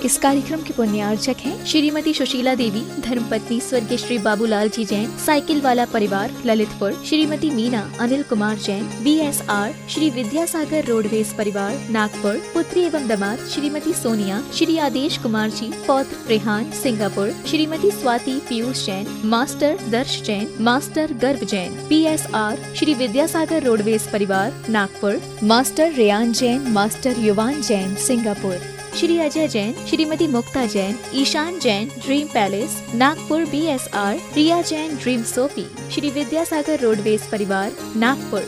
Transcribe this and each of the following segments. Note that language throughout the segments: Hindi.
इस कार्यक्रम के पुण्यार्चक हैं श्रीमती सुशीला देवी, धर्मपत्नी स्वर्गीय श्री बाबूलाल जी जैन, साइकिल वाला परिवार ललितपुर, श्रीमती मीना अनिल कुमार जैन, BSR, श्री विद्यासागर रोडवेज परिवार नागपुर, पुत्री एवं दामाद श्रीमती सोनिया, श्री आदेश कुमार जी, पौत्र Rehan Singapore, Shrimati Swati Piyush Jain, master Darsh Jain, master Garbh Jain, PSR, Shri Vidyasagar roadways परिवार Nagpur, master Reyan Jain, master Yuvan Jain Singapore, Shri Ajay Jain, Shrimati Mukta Jain, Ishan Jain dream palace Nagpur, BSR, Riya Jain dream Sophie, Shri Vidyasagar roadways परिवार नागपुर।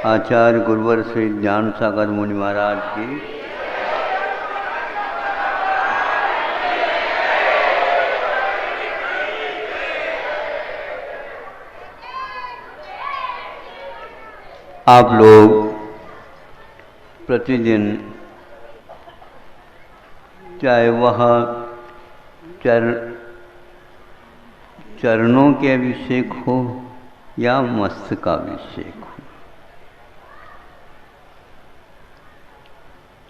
आचार्य गुरुवर श्री ज्ञान सागर मुनि महाराज की आप लोग प्रतिदिन चाहे वह चरणों के अभिषेक हो या मस्तकाभिषेक हो,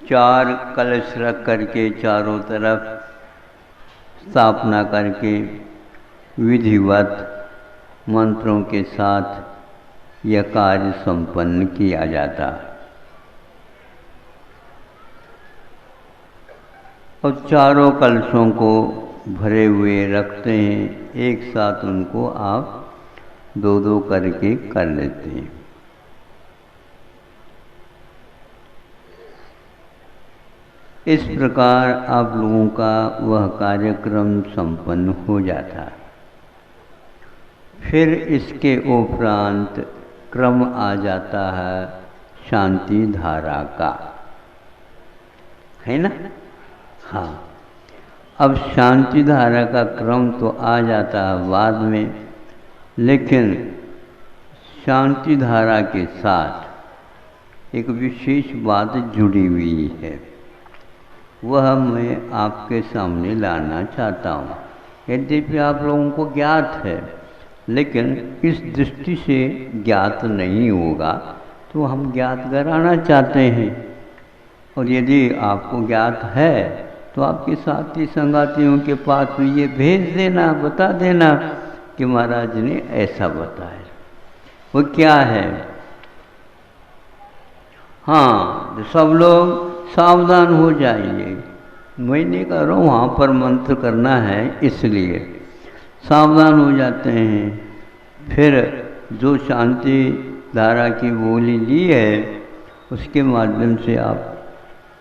4 कलश रख करके चारों तरफ स्थापना करके विधिवत मंत्रों के साथ यह कार्य संपन्न किया जाता है। और चारों कलशों को भरे हुए रखते हैं, एक साथ उनको आप 2-2 करके कर लेते हैं। इस प्रकार आप लोगों का वह कार्यक्रम संपन्न हो जाता है। फिर इसके उपरांत क्रम आ जाता है शांति धारा का, है ना? हाँ, अब शांति धारा का क्रम तो आ जाता है बाद में, लेकिन शांति धारा के साथ एक विशेष बात जुड़ी हुई है, वह मैं आपके सामने लाना चाहता हूँ। यद्यपि आप लोगों को ज्ञात है, लेकिन इस दृष्टि से ज्ञात नहीं होगा तो हम ज्ञात कराना चाहते हैं। और यदि आपको ज्ञात है तो आपके साथी संगातियों के पास ये भेज देना, बता देना कि महाराज ने ऐसा बताया। वो क्या है? हाँ, तो सब लोग सावधान हो जाइए। मैं नहीं कर रहा हूँ, वहाँ पर मंत्र करना है इसलिए सावधान हो जाते हैं। फिर जो शांति धारा की बोली ली है उसके माध्यम से आप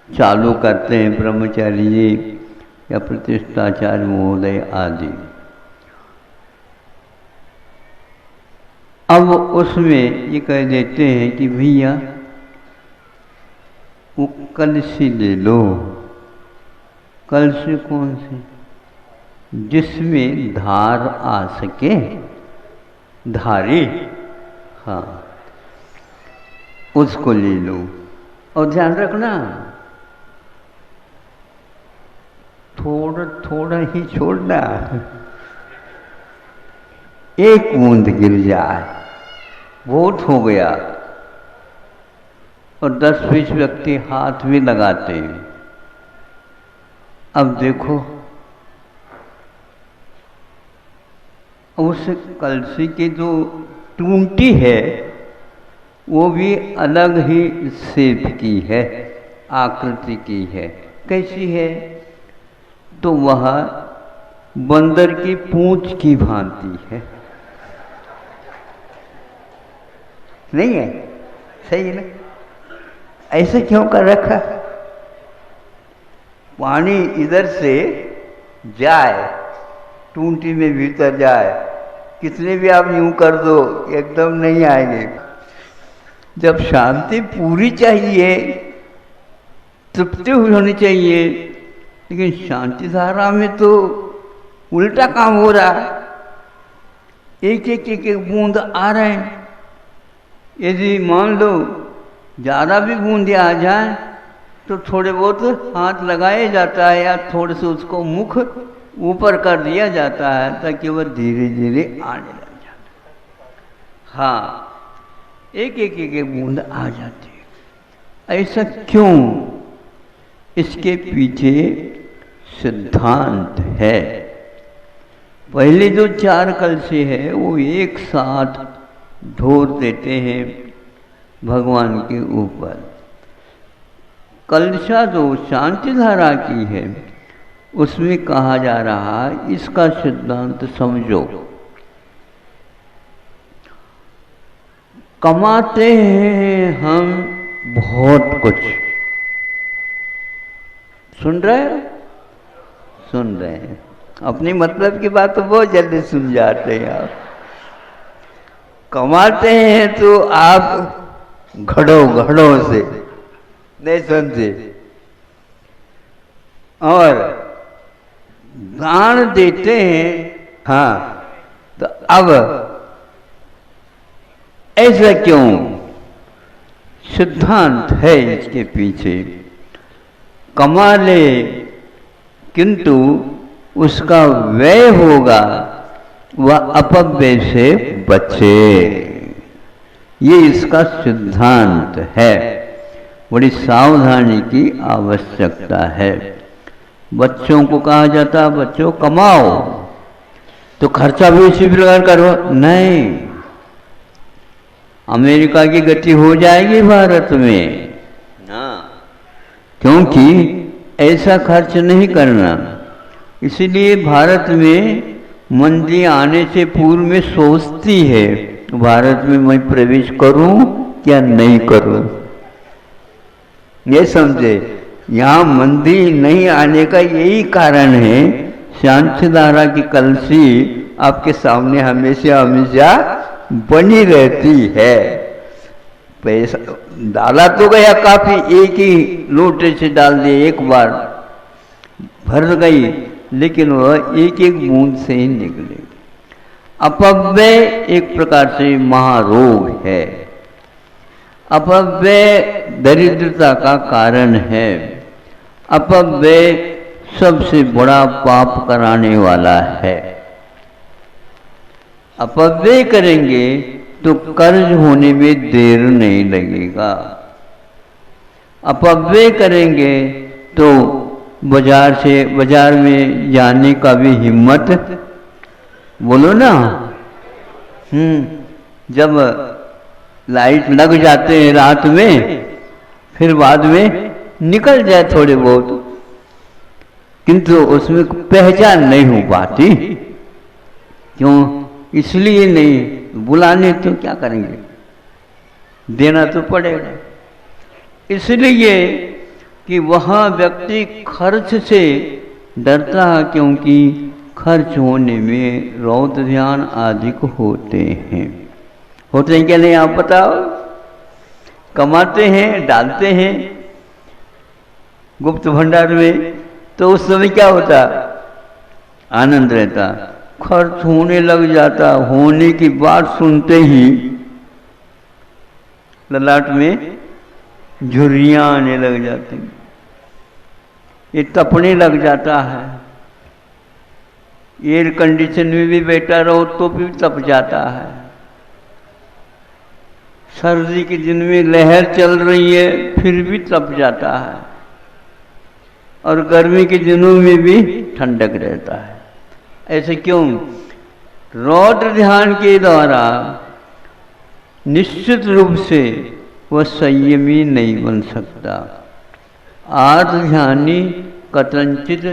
चालू करते हैं, ब्रह्मचारी जी या प्रतिष्ठाचार्य महोदय आदि। अब उसमें ये कह देते हैं कि भैया वो कलशी ले लो। कलशी कौन सी? जिसमें धार आ सके, धारी, हाँ, उसको ले लो। और ध्यान रखना, थोड़ा थोड़ा ही छोड़ना, एक बूंद गिर जाए बहुत हो गया। और 10-20 व्यक्ति हाथ भी लगाते हैं। अब देखो, उस कलशी की जो टूंटी है वो भी अलग ही शेप की है, आकृति की है। कैसी है? तो वह बंदर की पूंछ की भांति है। नहीं है? सही है ना? ऐसे क्यों कर रखा? पानी इधर से जाए, टूंटी में भीतर जाए, कितने भी आप यूं कर दो एकदम नहीं आएंगे। जब शांति पूरी चाहिए, तृप्ति होनी चाहिए, लेकिन शांति धारा में तो उल्टा काम हो रहा है। एक बूंद आ रहे हैं। यदि मान लो ज़्यादा भी बूंदे आ जाए तो थोड़े बहुत हाथ लगाया जाता है या थोड़े से उसको मुख ऊपर कर दिया जाता है ताकि वह धीरे धीरे आने लग जाता। हाँ, एक बूंद आ जाती है। ऐसा क्यों? इसके पीछे सिद्धांत है। पहले जो 4 कलशे है वो एक साथ ढोर देते हैं भगवान के ऊपर। कलशा जो शांति धारा की है उसमें कहा जा रहा है इसका सिद्धांत समझो। कमाते हैं हम बहुत कुछ, सुन रहे हो? सुन रहे हैं। अपनी मतलब की बात तो बहुत जल्दी सुन जाते हैं आप। कमाते हैं तो आप घड़ों से नहीं समझे, और दान देते हैं। हाँ, तो अब ऐसा क्यों? सिद्धांत है इसके पीछे। कमा ले किंतु उसका व्यय होगा, वह अपव्यय से बचे, ये इसका सिद्धांत है। बड़ी सावधानी की आवश्यकता है। बच्चों को कहा जाता है बच्चों कमाओ, तो खर्चा भी उसी प्रकार करो। नहीं, अमेरिका की गति हो जाएगी भारत में, क्योंकि ऐसा खर्च नहीं करना। इसलिए भारत में मंदी आने से पूर्व में सोचती है भारत में मैं प्रवेश करूं क्या नहीं करूं। ये समझे, यहाँ मंदी नहीं आने का यही कारण है। शांति धारा की कलसी आपके सामने हमेशा हमेशा बनी रहती है। पैसा डाला तो गया काफी, एक ही लोटे से डाल दिए, एक बार भर गई, लेकिन वह एक एक बूंद से ही निकले। अपव्यय एक प्रकार से महारोग है। अपव्यय दरिद्रता का कारण है। अपव्यय सबसे बड़ा पाप कराने वाला है। अपव्यय करेंगे तो कर्ज होने में देर नहीं लगेगा। अपव्यय करेंगे तो बाजार में जाने का भी हिम्मत, बोलो ना, जब लाइट लग जाते हैं रात में, फिर बाद में निकल जाए थोड़े बहुत, किंतु उसमें पहचान नहीं हो पाती। क्यों? इसलिए नहीं, बुलाने तो क्या करेंगे, देना तो पड़ेगा। इसलिए कि वह व्यक्ति खर्च से डरता है, क्योंकि खर्च होने में रौद्र ध्यान अधिक होते हैं। होते हैं क्या नहीं आप बताओ? कमाते हैं, डालते हैं गुप्त भंडार में, तो उस समय क्या होता? आनंद रहता। खर्च होने लग जाता, होने की बात सुनते ही ललाट में झुर्रियां आने लग जाती, ये तपने लग जाता है। एयर कंडीशन में भी बैठा रहो तो भी तप जाता है। सर्दी के दिन में लहर चल रही है फिर भी तप जाता है, और गर्मी के दिनों में भी ठंडक रहता है। ऐसे क्यों? रौद्र ध्यान के द्वारा निश्चित रूप से वह संयमी नहीं बन सकता। आर्द्र ध्यानी कथनचित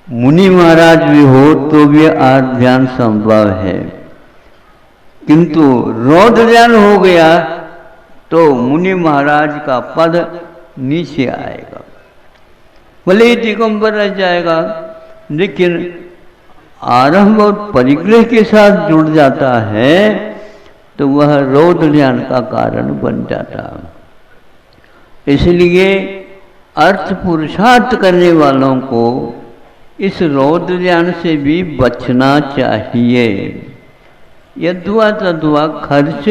मुनि महाराज भी हो तो भी आर्द्र ध्यान संभव है, किंतु रौद्र ध्यान हो गया तो मुनि महाराज का पद नीचे आएगा। भले ही दिगंबर रह जाएगा, लेकिन आरंभ और परिग्रह के साथ जुड़ जाता है तो वह रौद्र ध्यान का कारण बन जाता है। इसलिए अर्थ पुरुषार्थ करने वालों को इस रौद्र ध्यान से भी बचना चाहिए। यद्वा तद्वा खर्च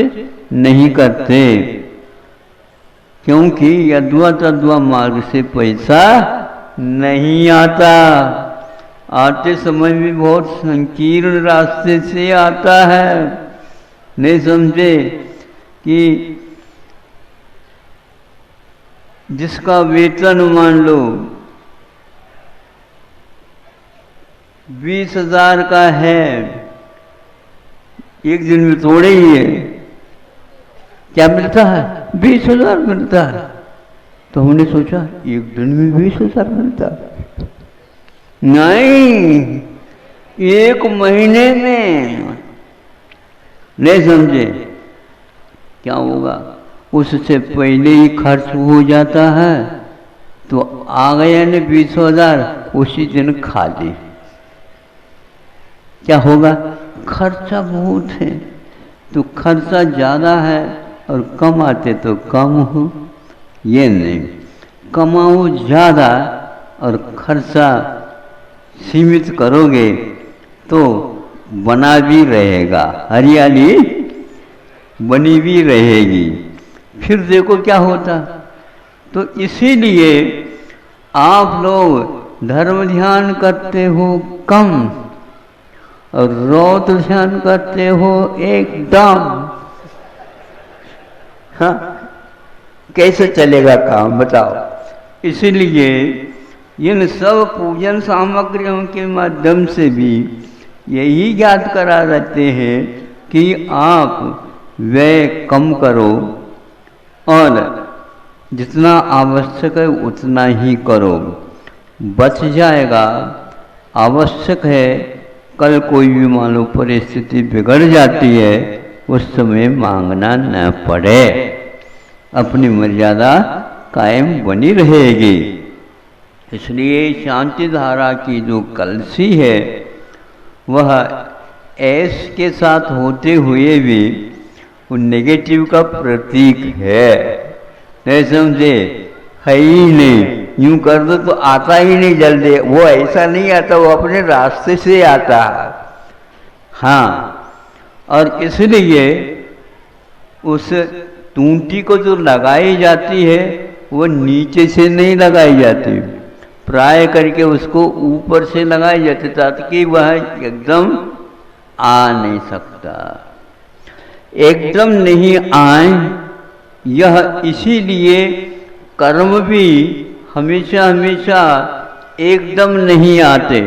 नहीं करते, क्योंकि यद्वा तद्वा मार्ग से पैसा नहीं आता। आते समय भी बहुत संकीर्ण रास्ते से आता है। नहीं समझे कि जिसका वेतन मान लो 20,000 का है, एक दिन में थोड़े ही है, क्या मिलता है? 20,000 मिलता है। तो हमने सोचा एक दिन में 20,000 मिलता है। नहीं, एक महीने में। नहीं समझे? क्या होगा? उससे पहले ही खर्च हो जाता है, तो आ गया ने 20,000, उसी दिन खा ली। क्या होगा? खर्चा बहुत है, तो खर्चा ज़्यादा है और कम आते तो कम हो, ये नहीं, कमाओ ज़्यादा और खर्चा सीमित करोगे तो बना भी रहेगा, हरियाली बनी भी रहेगी। फिर देखो क्या होता। तो इसीलिए आप लोग धर्म ध्यान करते हो कम और रौत ध्यान करते हो एकदम। हाँ, कैसे चलेगा काम बताओ? इसीलिए इन सब पूजन सामग्रियों के माध्यम से भी यही याद करा देते हैं कि आप व्यय कम करो और जितना आवश्यक है उतना ही करो, बच जाएगा। आवश्यक है, कल कोई भी मान लो परिस्थिति बिगड़ जाती है, उस समय मांगना न पड़े, अपनी मर्यादा कायम बनी रहेगी। इसलिए शांति धारा की जो कलसी है वह ऐश के साथ होते हुए भी वो नेगेटिव का प्रतीक है। नहीं समझे? है ही नहीं, यूं कर दो तो आता ही नहीं जल्दी, वो ऐसा नहीं आता, वो अपने रास्ते से आता है। हाँ, और इसलिए उस टूंटी को जो लगाई जाती है वो नीचे से नहीं लगाई जाती, प्राय करके उसको ऊपर से लगाई जाती, ताकि वह एकदम आ नहीं सकता, एकदम नहीं आए। यह इसीलिए कर्म भी हमेशा हमेशा एकदम नहीं आते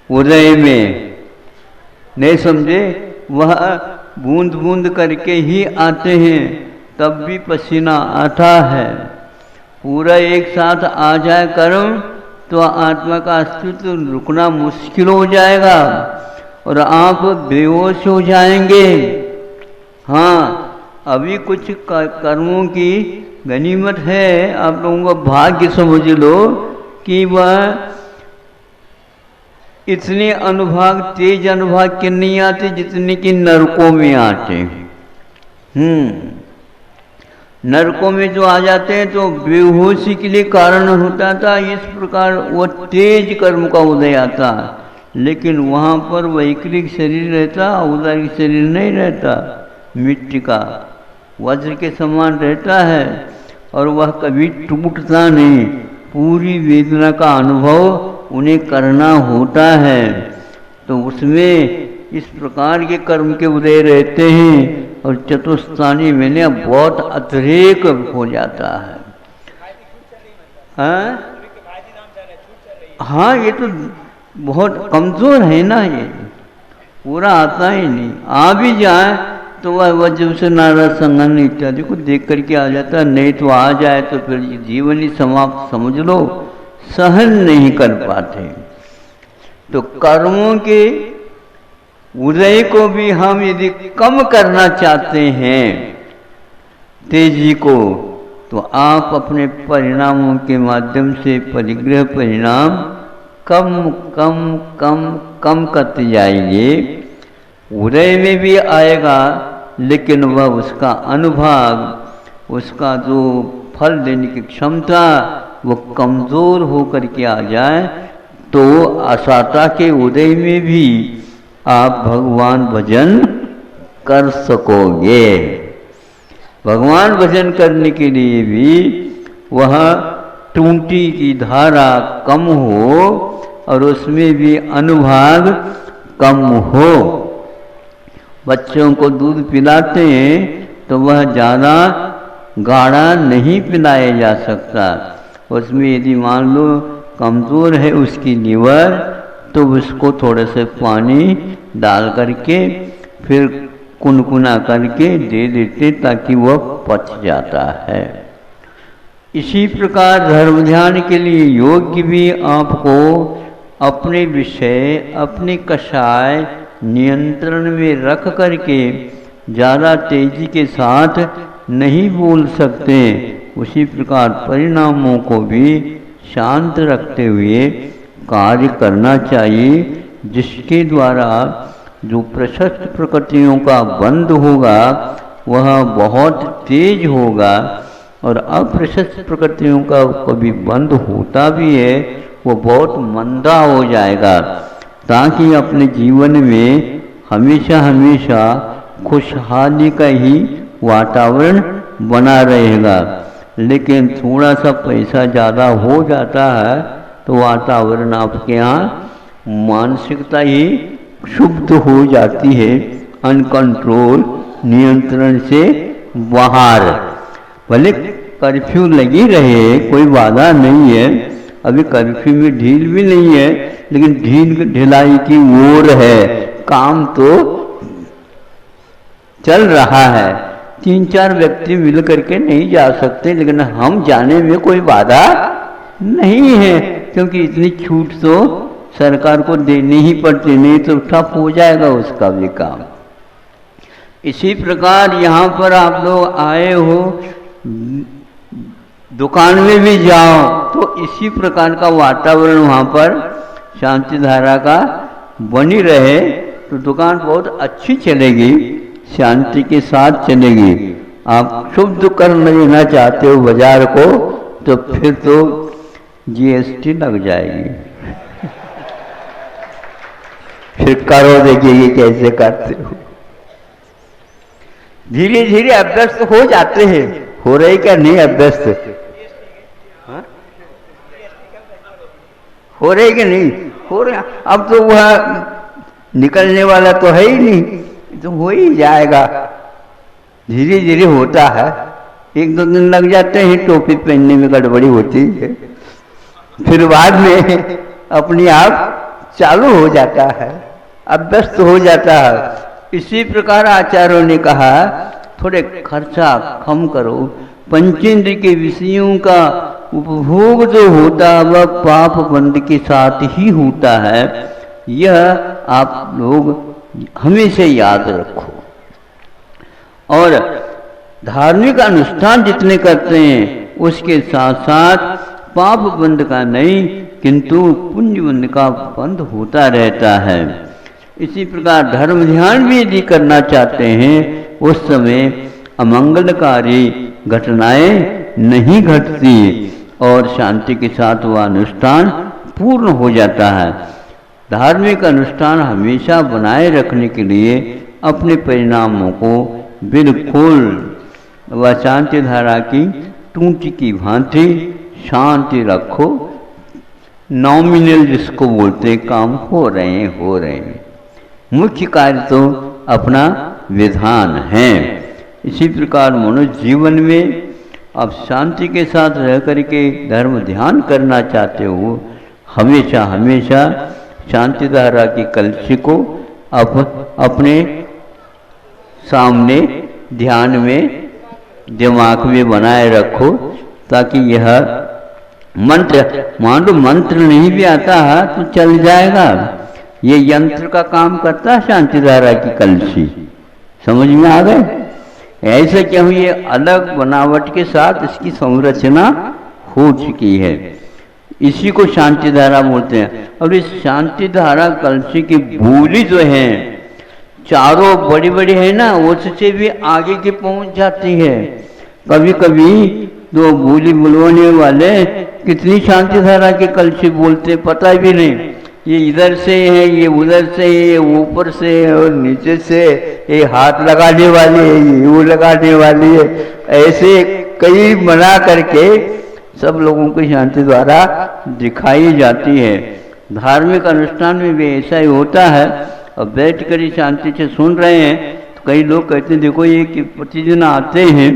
उदय में। नहीं समझे? वह बूंद बूंद करके ही आते हैं, तब भी पसीना आता है। पूरा एक साथ आ जाए कर्म तो आत्मा का अस्तित्व रुकना मुश्किल हो जाएगा और आप बेहोश हो जाएंगे। हाँ, अभी कुछ कर्मों की गनीमत है, आप लोगों का भाग्य समझ लो कि वह इतने अनुभाग, तेज अनुभाग के नहीं आते जितने कि नरकों में आते। नरकों में जो आ जाते हैं तो बेहोशी के लिए कारण होता था, इस प्रकार वो तेज कर्म का उदय आता। लेकिन वहाँ पर वैकृक शरीर रहता, औदारिक शरीर नहीं रहता, मिट्टी का वज्र के समान रहता है और वह कभी टूटता नहीं। पूरी वेदना का अनुभव उन्हें करना होता है, तो उसमें इस प्रकार के कर्म के उदय रहते हैं और चतुस्थानी मैंने बहुत अतिरेक हो जाता है। हाँ, ये तो बहुत कमज़ोर है ना, ये पूरा आता ही नहीं। आ भी जाए तो वह जब से नाराज संगन इत्यादि को देख करके आ जाता है, नहीं तो आ जाए तो फिर जीवन ही समाप्त समझ लो, सहन नहीं कर पाते। तो कर्मों के उदय को भी हम यदि कम करना चाहते हैं तेजी को, तो आप अपने परिणामों के माध्यम से परिग्रह परिणाम कम कम कम कम करते जाएंगे। उदय में भी आएगा, लेकिन वह उसका अनुभाग, उसका जो फल देने की क्षमता वो कमज़ोर होकर के आ जाए, तो आशाता के उदय में भी आप भगवान भजन कर सकोगे। भगवान भजन करने के लिए भी वह टूंटी की धारा कम हो और उसमें भी अनुभाग कम हो। बच्चों को दूध पिलाते हैं तो वह ज़्यादा गाढ़ा नहीं पिलाया जा सकता। उसमें यदि मान लो कमज़ोर है उसकी लीवर, तो उसको थोड़े से पानी डाल करके फिर कुनकुना करके दे देते ताकि वह पच जाता है। इसी प्रकार धर्म ध्यान के लिए योग्य भी आपको अपने विषय, अपने कषाय नियंत्रण में रख करके ज़्यादा तेजी के साथ नहीं बोल सकते। उसी प्रकार परिणामों को भी शांत रखते हुए कार्य करना चाहिए, जिसके द्वारा जो प्रशस्त प्रकृतियों का बंध होगा वह बहुत तेज होगा, और अप्रशस्त प्रकृतियों का कभी बंद होता भी है वो बहुत मंदा हो जाएगा, ताकि अपने जीवन में हमेशा हमेशा खुशहाली का ही वातावरण बना रहेगा। लेकिन थोड़ा सा पैसा ज़्यादा हो जाता है तो वातावरण आपके यहाँ मानसिकता ही क्षुब्ध हो जाती है, अनकंट्रोल, नियंत्रण से बाहर। भले कर्फ्यू लगी रहे, कोई बाधा नहीं है, अभी कर्फ्यू में ढील भी नहीं है, लेकिन ढील ढिलाई की ओर है, काम तो चल रहा है। 3-4 व्यक्ति मिल करके नहीं जा सकते, लेकिन हम जाने में कोई बाधा नहीं है, क्योंकि इतनी छूट तो सरकार को देनी ही पड़ती, नहीं तो ठप हो जाएगा उसका भी काम। इसी प्रकार यहाँ पर आप लोग आए हो, दुकान में भी जाओ तो इसी प्रकार का वातावरण वहाँ पर शांति धारा का बनी रहे तो दुकान बहुत अच्छी चलेगी, शांति के साथ चलेगी। आप शुद्ध कर लेना चाहते हो बाजार को तो फिर तो जीएसटी लग जाएगी, फिर करो, देखिए कैसे करते हो। धीरे धीरे अभ्यस्त हो जाते हैं, हो रहे क्या नहीं अभ्यस्त, हो रहे कि नहीं हो रहे। अब तो वह निकलने वाला तो है ही नहीं, तो हो ही जाएगा, धीरे धीरे होता है। 1-2 दिन लग जाते हैं, टोपी पहनने में गड़बड़ी होती है, फिर बाद में अपने आप चालू हो जाता है, अभ्यस्त हो जाता है। इसी प्रकार आचार्यों ने कहा थोड़े खर्चा कम करो, पंचेंद्र के विषयों का उपभोग जो होता है वह पाप बंद के साथ ही होता है, यह आप लोग हमेशा याद रखो। और धार्मिक अनुष्ठान जितने करते हैं उसके साथ साथ पाप बंद का नहीं किंतु पुण्य बंद का बंद होता रहता है। इसी प्रकार धर्म ध्यान भी यदि करना चाहते हैं उस समय अमंगलकारी घटनाएं नहीं घटती और शांति के साथ वह अनुष्ठान पूर्ण हो जाता है। धार्मिक अनुष्ठान हमेशा बनाए रखने के लिए अपने परिणामों को बिल्कुल व शांति धारा की टूटी की भांति शांति रखो। नॉमिनल जिसको बोलते काम हो रहे हैं, मुख्य कार्य तो अपना विधान है। इसी प्रकार मनुष्य जीवन में आप शांति के साथ रह करके धर्म ध्यान करना चाहते हो, हमेशा हमेशा शांति धारा की कलशी को अपने सामने ध्यान में दिमाग में बनाए रखो, ताकि यह मंत्र, मान लो मंत्र नहीं भी आता है तो चल जाएगा, ये यंत्र का काम करता है शांति धारा की कलशी। समझ में आ गए? ऐसे क्यों ये अलग बनावट के साथ इसकी संरचना हो चुकी है, इसी को शांति धारा बोलते हैं। और इस शांति धारा कलशी की भूली जो है चारों बड़ी बड़ी है ना, उससे भी आगे की पहुंच जाती है। कभी कभी तो भूली बुलवाने वाले कितनी शांति धारा की कलशी बोलते पता भी नहीं, ये इधर से है, ये उधर से है, ये ऊपर से है और नीचे से, ये हाथ लगाने वाली है, ये वो लगाने वाली है, ऐसे कई बना करके सब लोगों की शांति द्वारा दिखाई जाती है। धार्मिक अनुष्ठान में भी ऐसा ही होता है। और बैठ कर ही शांति से सुन रहे हैं तो कई लोग कहते हैं देखो ये कि प्रतिदिन आते हैं,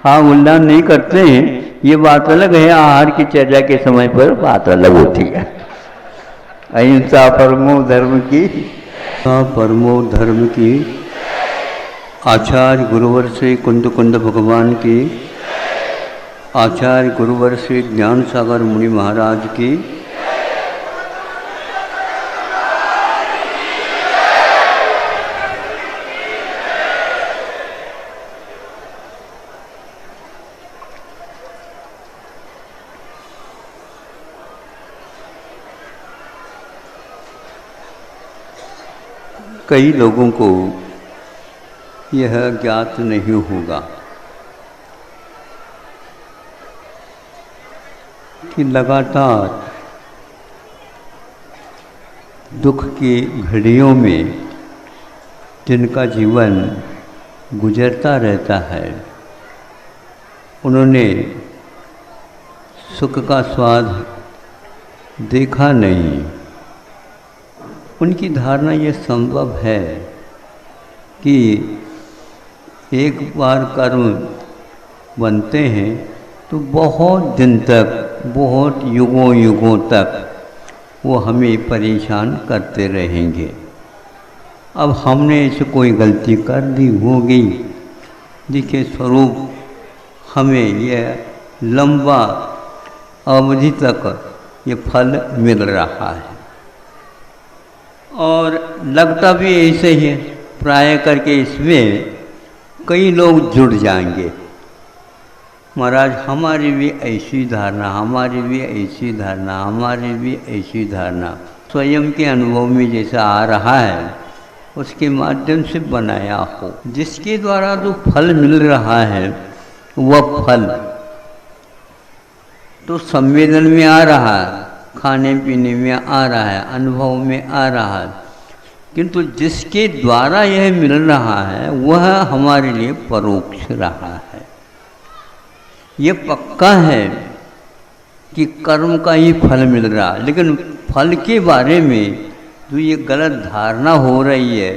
हाँ उल्लान नहीं करते हैं, ये बात अलग है। आहार की चर्चा के समय पर बात अलग होती है। अहिंसा परमो धर्म की, परमो धर्म की। आचार्य गुरुवर से कुंद कुंद भगवान की, आचार्य गुरुवर से ज्ञान सागर मुनि महाराज की। कई लोगों को यह ज्ञात नहीं होगा कि लगातार दुख की घड़ियों में जिनका जीवन गुजरता रहता है, उन्होंने सुख का स्वाद देखा नहीं। उनकी धारणा ये संभव है कि एक बार कर्म बनते हैं तो बहुत दिन तक, बहुत युगों युगों तक वो हमें परेशान करते रहेंगे। अब हमने ऐसे कोई गलती कर दी होगी जिसके स्वरूप हमें यह लंबा अवधि तक ये फल मिल रहा है, और लगता भी ऐसे ही है। प्राय करके इसमें कई लोग जुड़ जाएंगे, महाराज हमारी भी ऐसी धारणा, हमारी भी ऐसी धारणा, हमारी भी ऐसी धारणा। स्वयं के अनुभव में जैसा आ रहा है उसके माध्यम से बनाया हो, जिसके द्वारा जो फल मिल रहा है वह फल तो संवेदन में आ रहा है, खाने पीने में आ रहा है, अनुभव में आ रहा है, किंतु जिसके द्वारा यह मिल रहा है वह हमारे लिए परोक्ष रहा है। ये पक्का है कि कर्म का ही फल मिल रहा है, लेकिन फल के बारे में जो ये गलत धारणा हो रही है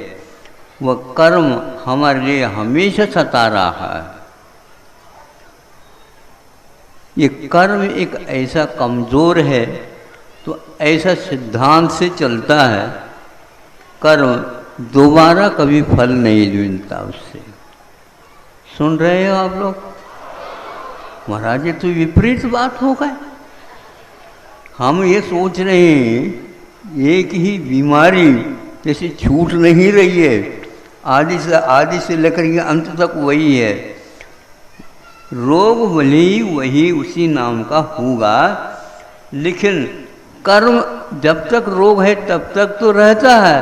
वह कर्म हमारे लिए हमेशा सता रहा है। ये कर्म एक ऐसा कमज़ोर है, तो ऐसा सिद्धांत से चलता है कर्म दोबारा कभी फल नहीं मिलता उससे। सुन रहे हो आप लोग? महाराज ये तो विपरीत बात हो गई। हम ये सोच रहे हैं एक ही बीमारी जैसे छूट नहीं रही है, आदि से लेकर के अंत तक वही है। रोग भले ही वही उसी नाम का होगा, लेकिन कर्म जब तक रोग है तब तक तो रहता है,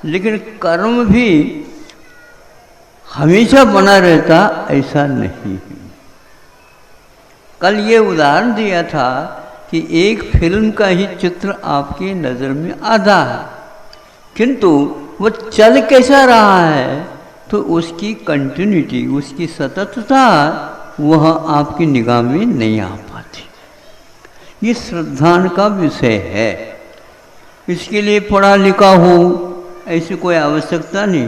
लेकिन कर्म भी हमेशा बना रहता ऐसा नहीं। कल ये उदाहरण दिया था कि एक फिल्म का ही चित्र आपकी नज़र में आधा है, किंतु वो चल कैसा रहा है तो उसकी कंटिन्यूटी, उसकी सततता वह आपकी निगाह में नहीं आ पाती। ये श्रद्धान का विषय है। इसके लिए पढ़ा लिखा हो ऐसी कोई आवश्यकता नहीं।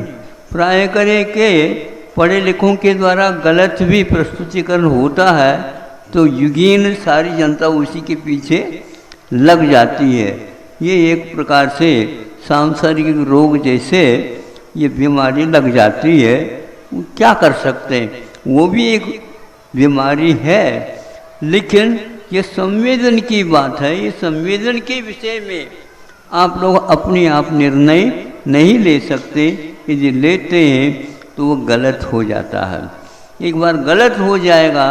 प्राय करे के पढ़े लिखों के द्वारा गलत भी प्रस्तुतिकरण होता है तो युगीन सारी जनता उसी के पीछे लग जाती है। ये एक प्रकार से सांसारिक रोग जैसे ये बीमारी लग जाती है। क्या कर सकते हैं, वो भी एक बीमारी है, लेकिन ये संवेदन की बात है। ये संवेदन के विषय में आप लोग अपने आप निर्णय नहीं ले सकते। यदि लेते हैं तो वो गलत हो जाता है। एक बार गलत हो जाएगा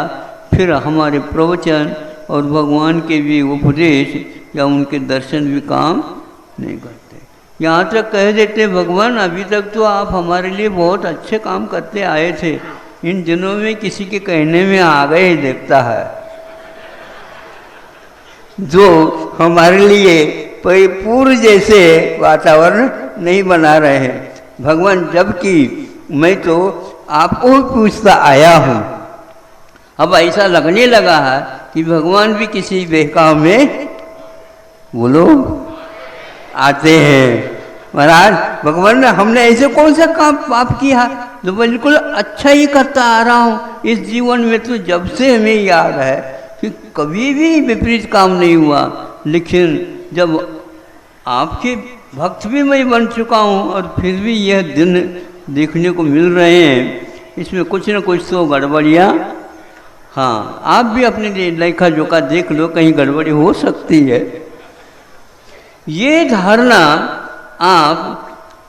फिर हमारे प्रवचन और भगवान के भी उपदेश या उनके दर्शन भी काम नहीं करते। यहाँ तक कह देते भगवान अभी तक तो आप हमारे लिए बहुत अच्छे काम करते आए थे, इन दिनों में किसी के कहने में आ गए देखता है जो हमारे लिए परिपूर्ण जैसे वातावरण नहीं बना रहे हैं। भगवान जबकि मैं तो आपको ही पूछता आया हूँ। अब ऐसा लगने लगा है कि भगवान भी किसी बहकाव में बोलो आते हैं। महाराज भगवान ने हमने ऐसे कौन सा काम पाप किया तो बिल्कुल अच्छा ही करता आ रहा हूँ। इस जीवन में तो जब से हमें याद है कि कभी भी विपरीत काम नहीं हुआ, लेकिन जब आपके भक्त भी मैं बन चुका हूँ और फिर भी यह दिन देखने को मिल रहे हैं, इसमें कुछ न कुछ तो गड़बड़ियाँ, हाँ आप भी अपने लेखा जोखा देख लो, कहीं गड़बड़ी हो सकती है। ये धारणा आप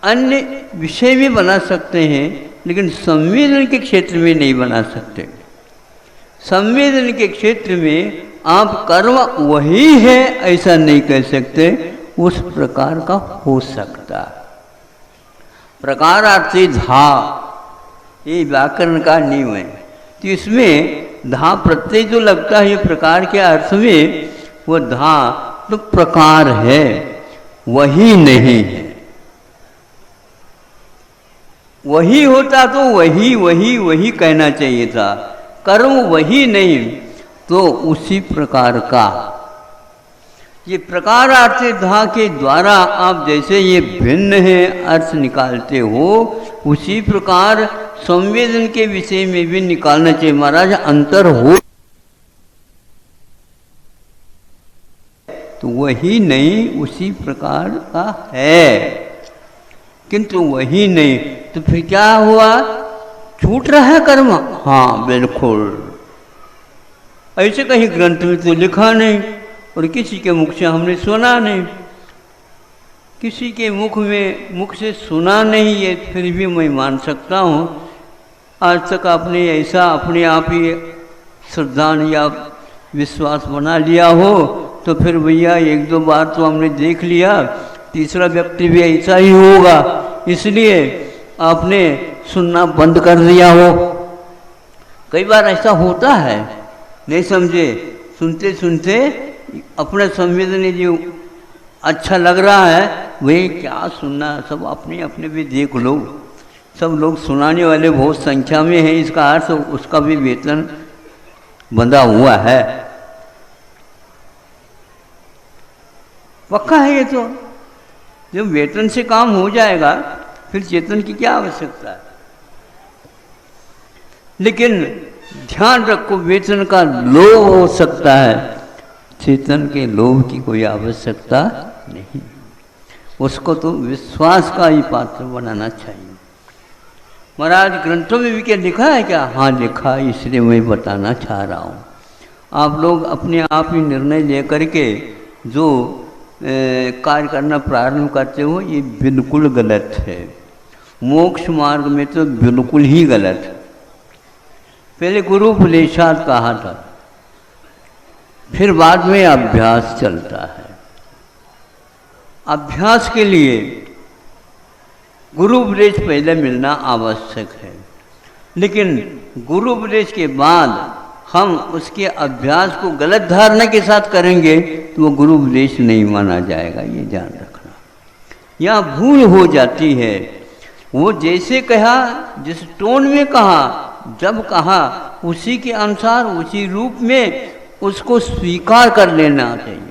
अन्य विषय में बना सकते हैं, लेकिन संवेदन के क्षेत्र में नहीं बना सकते। संवेदन के क्षेत्र में आप कर्म वही है ऐसा नहीं कह सकते, उस प्रकार का हो सकता। प्रकारार्थी धा, ये व्याकरण का नियम है। तो इसमें धा प्रत्यय जो लगता है ये प्रकार के अर्थ में, वो धा तो प्रकार है, वही नहीं है। वही होता तो वही वही वही कहना चाहिए था। कर्म वही नहीं तो उसी प्रकार का। ये प्रकारार्थ धा के द्वारा आप जैसे ये भिन्न है अर्थ निकालते हो, उसी प्रकार संवेदन के विषय में भी निकालना चाहिए। महाराज अंतर हो तो वही नहीं उसी प्रकार का है, किंतु वही नहीं तो फिर क्या हुआ? छूट रहा है कर्म। हाँ बिल्कुल, ऐसे कहीं ग्रंथ में तो लिखा नहीं और किसी के मुख से हमने सुना नहीं, किसी के मुख से सुना नहीं, ये फिर भी मैं मान सकता हूँ। आज तक आपने ऐसा अपने आप ही श्रद्धा या विश्वास बना लिया हो तो फिर भैया एक दो बार तो हमने देख लिया, तीसरा व्यक्ति भी ऐसा ही होगा, इसलिए आपने सुनना बंद कर दिया हो। कई बार ऐसा होता है, नहीं समझे, सुनते सुनते अपने संवेदन जो अच्छा लग रहा है वही क्या सुनना, सब अपने अपने भी देख लो। सब लोग सुनाने वाले बहुत संख्या में हैं, इसका अर्थ उसका भी वेतन बंधा हुआ है, पक्का है ये तो। जब वेतन से काम हो जाएगा फिर चेतन की क्या आवश्यकता है। लेकिन ध्यान रखो, वेतन का लोभ हो सकता है, चेतन के लोभ की कोई आवश्यकता नहीं। उसको तो विश्वास का ही पात्र बनाना चाहिए। महाराज ग्रंथों में भी क्या लिखा है क्या? हाँ लिखा, इसलिए मैं बताना चाह रहा हूँ। आप लोग अपने आप ही निर्णय लेकर के जो कार्य करना प्रारंभ करते हो ये बिल्कुल गलत है। मोक्ष मार्ग में तो बिल्कुल ही गलत है। पहले गुरु उपदेशात कहा था, फिर बाद में अभ्यास चलता है। अभ्यास के लिए गुरु उपदेश पहले मिलना आवश्यक है, लेकिन गुरु उपदेश के बाद हम उसके अभ्यास को गलत धारणा के साथ करेंगे तो वो गुरु उपदेश नहीं माना जाएगा, ये ध्यान रखना। यहाँ भूल हो जाती है। वो जैसे कहा, जिस टोन में कहा, जब कहा, उसी के अनुसार उसी रूप में उसको स्वीकार कर लेना चाहिए।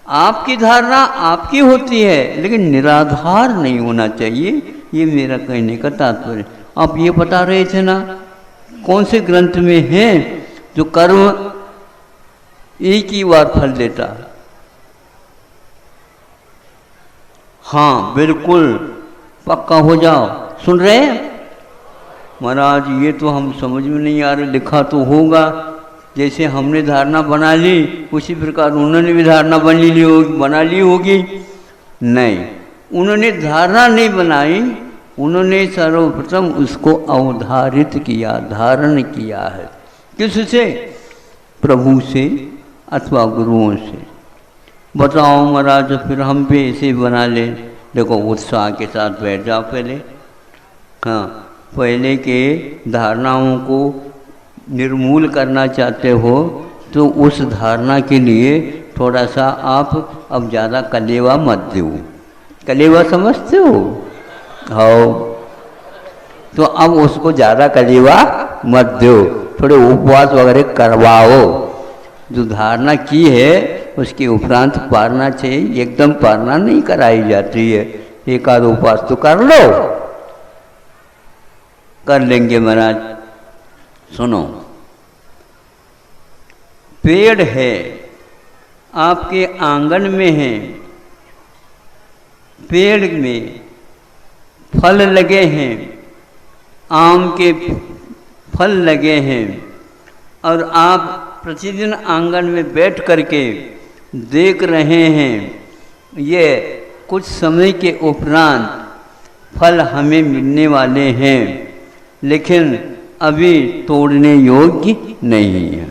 आपकी धारणा आपकी होती है, लेकिन निराधार नहीं होना चाहिए, ये मेरा कहने का तात्पर्य। आप ये बता रहे थे ना, कौन से ग्रंथ में है जो कर्म एक ही बार फल देता? हाँ बिल्कुल, पक्का हो जाओ। सुन रहे हैं महाराज? ये तो हम समझ में नहीं आ रहे, लिखा तो होगा। जैसे हमने धारणा बना ली उसी प्रकार उन्होंने भी धारणा बना ली होगी। नहीं, उन्होंने धारणा नहीं बनाई, उन्होंने सर्वप्रथम उसको अवधारित किया, धारण किया है। किससे? प्रभु से अथवा गुरुओं से। बताओ महाराज, फिर हम भी ऐसे बना ले। देखो उत्साह के साथ बैठ जाओ पहले। हाँ, पहले के धारणाओं को निर्मूल करना चाहते हो तो उस धारणा के लिए थोड़ा सा आप अब ज़्यादा कलेवा मत दो। कलेवा समझते हो? हाँ, तो अब उसको ज़्यादा कलेवा मत दो, थोड़े उपवास वगैरह करवाओ। जो धारणा की है उसके उपरांत पारना चाहिए, एकदम पारना नहीं कराई जाती है। एक आध उपवास तो कर लो। कर लेंगे महाराज। सुनो, पेड़ है आपके आंगन में है, पेड़ में फल लगे हैं, आम के फल लगे हैं, और आप प्रतिदिन आंगन में बैठ करके देख रहे हैं, ये कुछ समय के उपरांत फल हमें मिलने वाले हैं, लेकिन अभी तोड़ने योग्य नहीं है।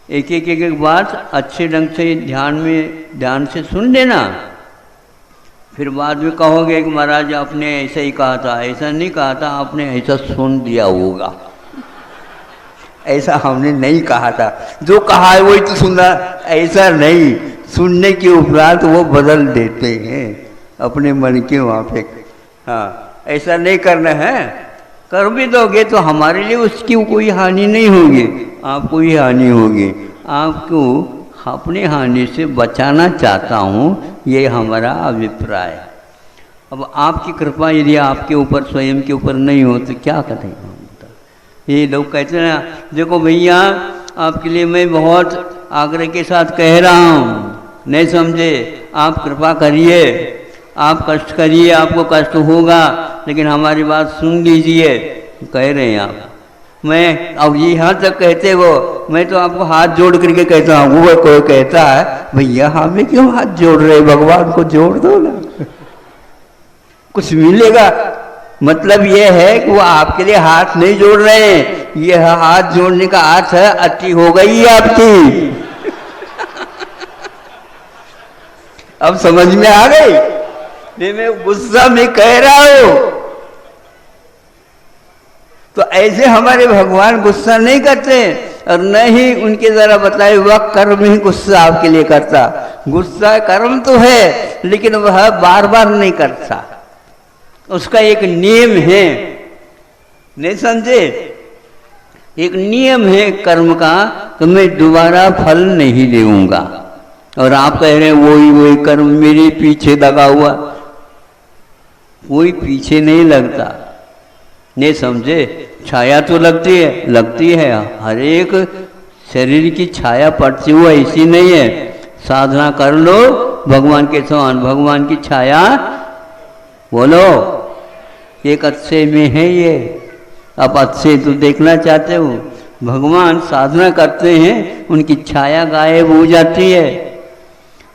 एक एक बात अच्छे ढंग से ध्यान से सुन लेना, फिर बाद में कहोगे कि महाराज आपने ऐसा ही कहा था। ऐसा नहीं कहा था, आपने ऐसा सुन दिया होगा, ऐसा हमने नहीं कहा था। जो कहा है वही तो सुनना, ऐसा नहीं। सुनने के उपरांत वो बदल देते हैं अपने मन के मुताबिक। हाँ, ऐसा नहीं करना है। कर भी दोगे तो हमारे लिए उसकी कोई हानि नहीं होगी, आपको ही हानि होगी। आपको अपने हानि से बचाना चाहता हूँ, ये हमारा अभिप्राय है। अब आपकी कृपा यदि आपके ऊपर स्वयं के ऊपर नहीं हो तो क्या करेंगे? ये लोग कहते हैं, देखो भैया आपके लिए मैं बहुत आग्रह के साथ कह रहा हूँ, नहीं समझे, आप कृपा करिए, आप कष्ट करिए, आपको कष्ट होगा, लेकिन हमारी बात सुन लीजिए। कह रहे हैं आप, मैं अब यहाँ तक कहते वो, मैं तो आपको हाथ जोड़ करके कहता हूँ। वो कोई कहता है भैया हमें क्यों हाथ जोड़ रहे, भगवान को जोड़ दो ना, कुछ मिलेगा। मतलब ये है कि वो आपके लिए हाथ नहीं जोड़ रहे हैं, ये हाथ जोड़ने का अर्थ है अति हो गई है आपकी। अब समझ में आ गई? मैं गुस्सा में कह रहा हूं। तो ऐसे हमारे भगवान गुस्सा नहीं करते, और न ही उनके द्वारा बताए हुआ कर्म ही गुस्सा आपके लिए करता। गुस्सा कर्म तो है, लेकिन वह बार बार नहीं करता, उसका एक नियम है, नहीं समझे? एक नियम है कर्म का कि मैं दोबारा फल नहीं देऊंगा। और आप कह रहे हैं वही कर्म मेरे पीछे लगा हुआ, कोई पीछे नहीं लगता, नहीं समझे? छाया तो लगती है, हर एक शरीर की छाया पड़ती हुआ ऐसी नहीं है। साधना कर लो भगवान के समान, भगवान की छाया बोलो एक अच्छे में है ये। आप अच्छे तो देखना चाहते हो, भगवान साधना करते हैं, उनकी छाया गायब हो जाती है,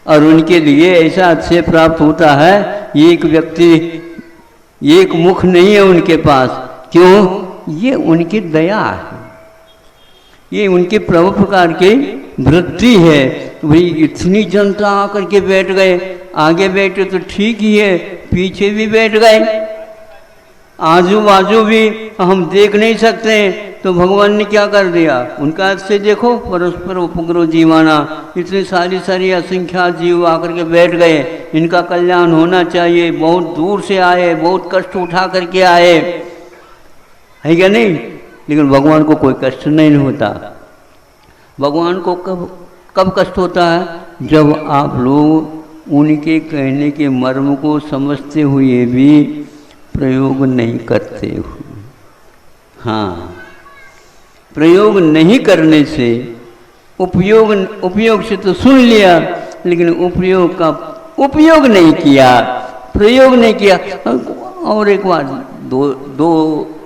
और उनके लिए ऐसा अच्छे प्राप्त होता है। एक व्यक्ति, एक मुख नहीं है उनके पास, क्यों? ये उनकी दया है, ये उनके प्रभु प्रकार की वृत्ति है। भाई इतनी जनता आकर के बैठ गए, आगे बैठे तो ठीक ही है, पीछे भी बैठ गए, आजू बाजू भी हम देख नहीं सकते, तो भगवान ने क्या कर दिया? उनका हाथ से देखो, परस्पर उपग्रह जीवाना, इतनी सारी असंख्यात जीव आकर के बैठ गए, इनका कल्याण होना चाहिए, बहुत दूर से आए, बहुत कष्ट उठा करके आए, है क्या नहीं? लेकिन भगवान को कोई कष्ट नहीं होता। भगवान को कब कष्ट होता है? जब आप लोग उनके कहने के मर्म को समझते हुए भी प्रयोग नहीं करते हो। हाँ, प्रयोग नहीं करने से, उपयोग से तो सुन लिया, लेकिन उपयोग नहीं किया, प्रयोग नहीं किया, और एक बार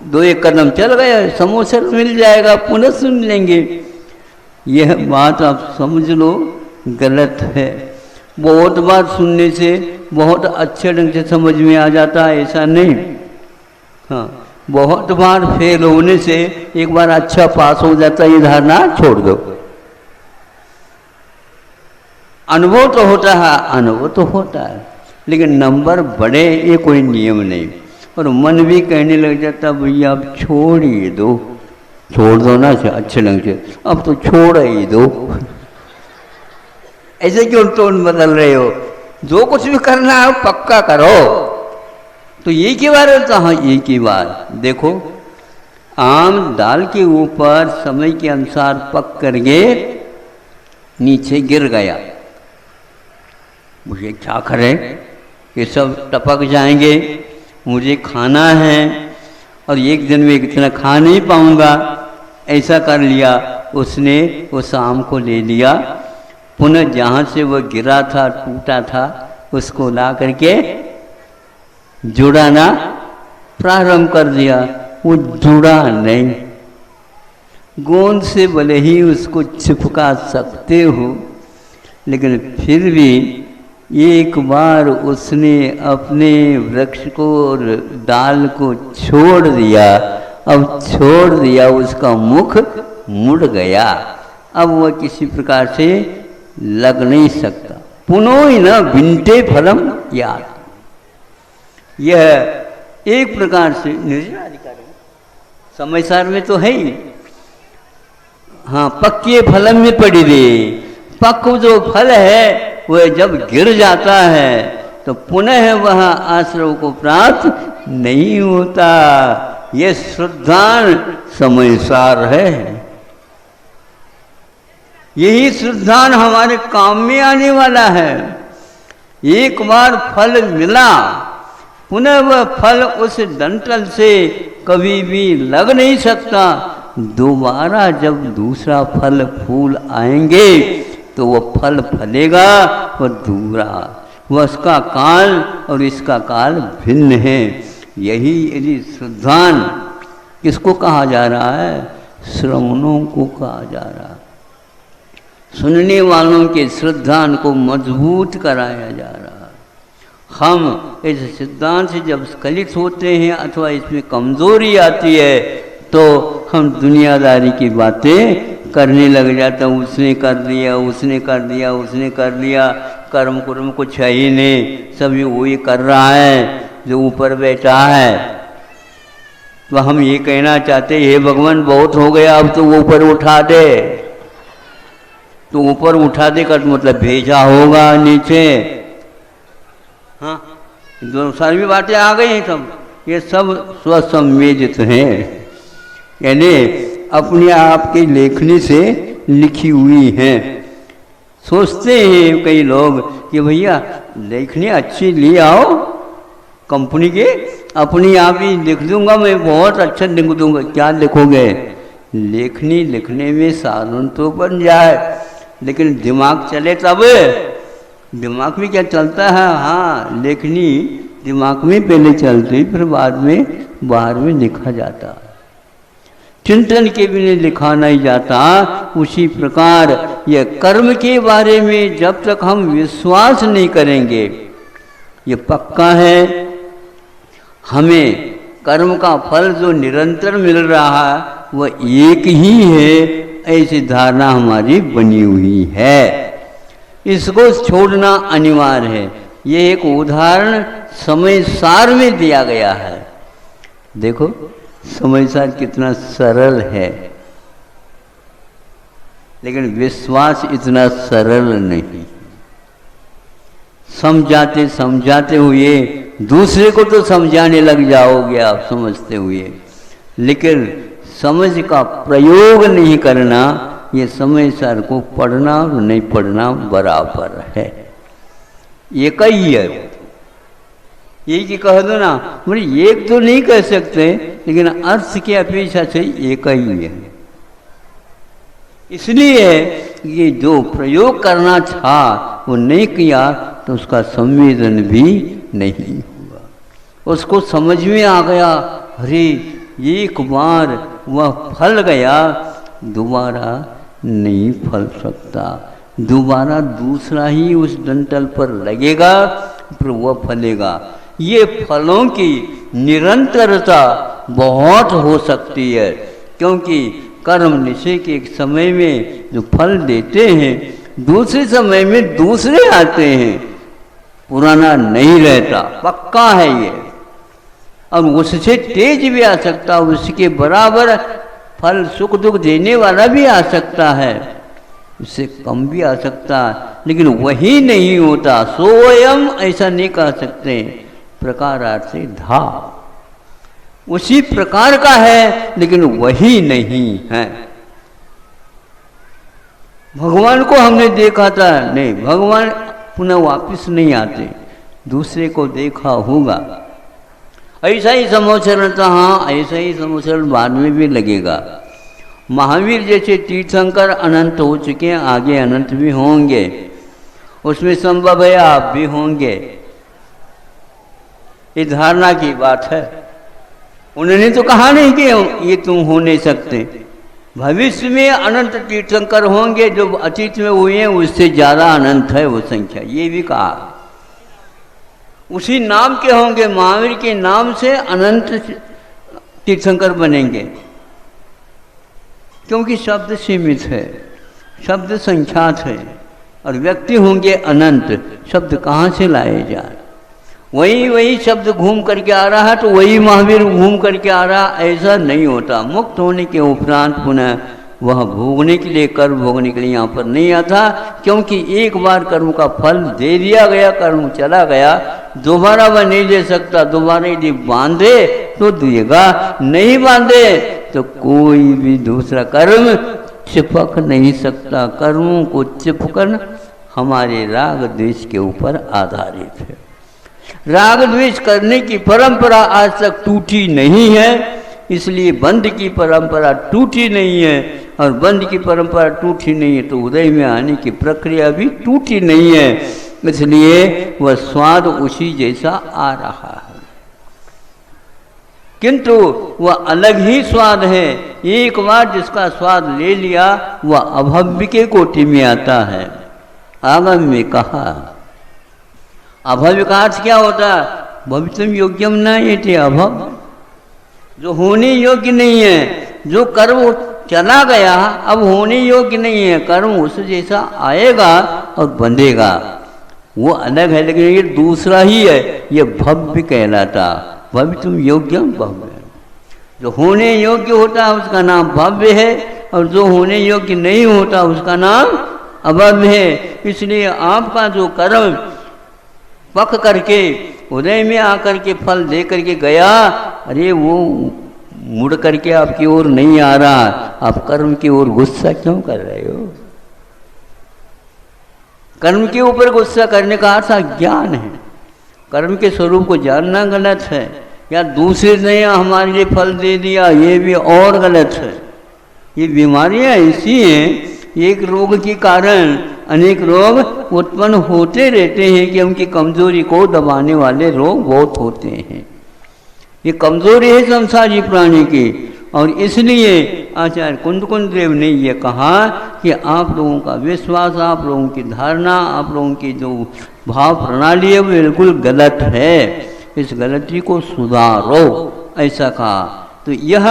दो एक कदम चल गया, समोसा मिल जाएगा, पुनः सुन लेंगे। यह बात आप समझ लो गलत है। बहुत बार सुनने से बहुत अच्छे ढंग से समझ में आ जाता है, ऐसा नहीं। हाँ, बहुत बार फेल होने से एक बार अच्छा पास हो जाता है, ये धारणा छोड़ दो। अनुभव तो होता है, लेकिन नंबर बढ़े ये कोई नियम नहीं। और मन भी कहने लग जाता भैया अब छोड़ दो ना अच्छे ढंग से, अब तो छोड़ ही दो। ऐसे क्यों टोन बदल रहे हो? जो कुछ भी करना है पक्का करो। तो ये की बार होता, हाँ ये की बार देखो, आम दाल के ऊपर समय के अनुसार पक करके नीचे गिर गया, मुझे क्या करे, ये सब टपक जाएंगे, मुझे खाना है और एक दिन में इतना खा नहीं पाऊंगा, ऐसा कर लिया। उसने वो शाम को ले लिया, पुनः जहाँ से वो गिरा था, टूटा था, उसको ला करके जुड़ाना प्रारंभ कर दिया। वो जुड़ा नहीं। गोंद से भले ही उसको चिपका सकते हो, लेकिन फिर भी एक बार उसने अपने वृक्ष को और डाल को छोड़ दिया। अब छोड़ दिया, उसका मुख मुड़ गया। अब वह किसी प्रकार से लग नहीं सकता। पुनः न विंटे फलम याद। यह एक प्रकार से निर्जराधिकारी समय सार में तो है ही। हाँ, पक्के फलम में पड़ी रे। पक्क जो फल है वह जब गिर जाता है तो पुनः वह आश्रव को प्राप्त नहीं होता। यह श्रद्धान समय सार है। यही श्रद्धान हमारे काम में आने वाला है। एक बार फल मिला, पुनः वह फल उस डंठल से कभी भी लग नहीं सकता। दोबारा जब दूसरा फल फूल आएंगे तो वह फल फलेगा, वह दूसरा, वह उसका काल और इसका काल भिन्न है। यही यदि श्रद्धान किसको कहा जा रहा है? श्रवणों को कहा जा रहा है। सुनने वालों के श्रद्धान को मजबूत कराया जा रहा है। हम इस सिद्धांत से जब स्खलित होते हैं अथवा इसमें कमजोरी आती है तो हम दुनियादारी की बातें करने लग जाता हूँ। उसने कर दिया, उसने कर दिया, उसने कर लिया, कर्म कुर्म कुछ है ही नहीं, सभी वही कर रहा है जो ऊपर बैठा है। तो हम ये कहना चाहते हे भगवान बहुत हो गया, अब तो वो ऊपर उठा दे। तो ऊपर उठा दे का मतलब भेजा होगा नीचे। हाँ, जो सारी बातें आ गई हैं सब, ये सब स्वसंवेदित हैं, यानी अपने आप की लेखनी से लिखी हुई हैं। सोचते हैं कई लोग कि भैया लेखनी अच्छी ले आओ कंपनी के, अपनी आप ही लिख दूंगा मैं, बहुत अच्छा लिख दूंगा। क्या लिखोगे? लेखनी लिखने में साधन तो बन जाए, लेकिन दिमाग चले तब। दिमाग में क्या चलता है? हाँ, लेखनी दिमाग में पहले चलती, फिर बाद में बाहर में लिखा जाता। चिंतन के बिना लिखा नहीं जाता। उसी प्रकार यह कर्म के बारे में जब तक हम विश्वास नहीं करेंगे, ये पक्का है हमें कर्म का फल जो निरंतर मिल रहा है वह एक ही है, ऐसी धारणा हमारी बनी हुई है। इसको छोड़ना अनिवार्य है। ये एक उदाहरण समय सार में दिया गया है। देखो समय सार कितना सरल है, लेकिन विश्वास इतना सरल नहीं। समझाते समझाते हुए दूसरे को तो समझाने लग जाओगे आप समझते हुए, लेकिन समझ का प्रयोग नहीं करना, ये समय सार को पढ़ना और नहीं पढ़ना बराबर है। एक ही है। यही कि कह दो ना, बोले एक तो नहीं कह सकते, लेकिन अर्थ की अपेक्षा से एक ही है। इसलिए ये जो प्रयोग करना था वो नहीं किया तो उसका संवेदन भी नहीं हुआ। उसको समझ में आ गया, अरे एक बार वह फल गया, दोबारा नहीं फल सकता। दोबारा दूसरा ही उस डंठल पर लगेगा, फिर वह फलेगा। ये फलों की निरंतरता बहुत हो सकती है, क्योंकि कर्म निश्चय के एक समय में जो फल देते हैं, दूसरे समय में दूसरे आते हैं, पुराना नहीं रहता, पक्का है ये। और उससे तेज भी आ सकता, उसके बराबर फल सुख दुख देने वाला भी आ सकता है, उससे कम भी आ सकता, लेकिन वही नहीं होता। सोयम ऐसा नहीं कह सकते, प्रकारार्थ से धा उसी प्रकार का है, लेकिन वही नहीं है। भगवान को हमने देखा था, नहीं, भगवान पुनः वापस नहीं आते, दूसरे को देखा होगा। ऐसा ही समोचरण था, हाँ ऐसा ही समोचरण बाद में भी लगेगा। महावीर जैसे तीर्थंकर अनंत हो चुके हैं, आगे अनंत भी होंगे, उसमें संभव है आप भी होंगे। ये धारणा की बात है। उन्होंने तो कहा नहीं कि ये तुम हो नहीं सकते। भविष्य में अनंत तीर्थंकर होंगे, जो अतीत में हुए हैं उससे ज़्यादा अनंत है वो संख्या, ये भी कहा। उसी नाम के होंगे, महावीर के नाम से अनंत तीर्थंकर बनेंगे, क्योंकि शब्द सीमित है, शब्द संख्यात है, और व्यक्ति होंगे अनंत। शब्द कहाँ से लाए जाए? वही शब्द घूम करके आ रहा है तो वही महावीर घूम करके आ रहा, ऐसा नहीं होता। मुक्त होने के उपरांत पुनः वह भोगने के लिए, कर्म भोगने के लिए यहाँ पर नहीं आता, क्योंकि एक बार कर्म का फल दे दिया गया, कर्म चला गया, दोबारा वह नहीं दे सकता। दोबारा यदि बांधे तो देगा, नहीं बांधे तो कोई भी दूसरा कर्म चिपक नहीं सकता। कर्मों को चिपकन हमारे राग द्वेष के ऊपर आधारित है। राग द्वेष करने की परंपरा आज तक टूटी नहीं है, इसलिए बंध की परंपरा टूटी नहीं है, और बंध की परंपरा टूटी नहीं है तो उदय में आने की प्रक्रिया भी टूटी नहीं है, इसलिए वह स्वाद उसी जैसा आ रहा है, किंतु वह अलग ही स्वाद है। एक बार जिसका स्वाद ले लिया वह अभव्य के कोटि में आता है। आगम में कहा, अभव्य का अर्थ क्या होता? भवितुम योग्यम न ये अभव, जो होने योग्य नहीं है, जो कर्म चला गया अब होने योग्य नहीं है, कर्म उस जैसा आएगा और बंधेगा, वो अलग है। लेकिन ये दूसरा ही है, ये भव्य कहलाता। भवितुम योग्यम भव्य, जो होने योग्य होता है उसका नाम भव्य है, और जो होने योग्य नहीं होता उसका नाम अभव्य है। इसलिए आपका जो कर्म पक करके उदय में आकर के फल दे करके गया, अरे वो मुड़ करके आपकी ओर नहीं आ रहा, आप कर्म की ओर गुस्सा क्यों कर रहे हो? कर्म के ऊपर गुस्सा करने का अर्थ अज्ञान है। कर्म के स्वरूप को जानना गलत है, या दूसरे ने हमारे लिए फल दे दिया ये भी और गलत है। ये बीमारियां ऐसी हैं, एक रोग के कारण अनेक रोग उत्पन्न होते रहते हैं, कि उनकी कमजोरी को दबाने वाले रोग बहुत होते हैं। ये कमजोरी है संसारी प्राणी की, और इसलिए आचार्य कुंद देव ने ये कहा कि आप लोगों का विश्वास, आप लोगों की धारणा, आप लोगों की जो भाव प्रणाली है वो बिल्कुल गलत है, इस गलती को सुधारो, ऐसा कहा। तो यह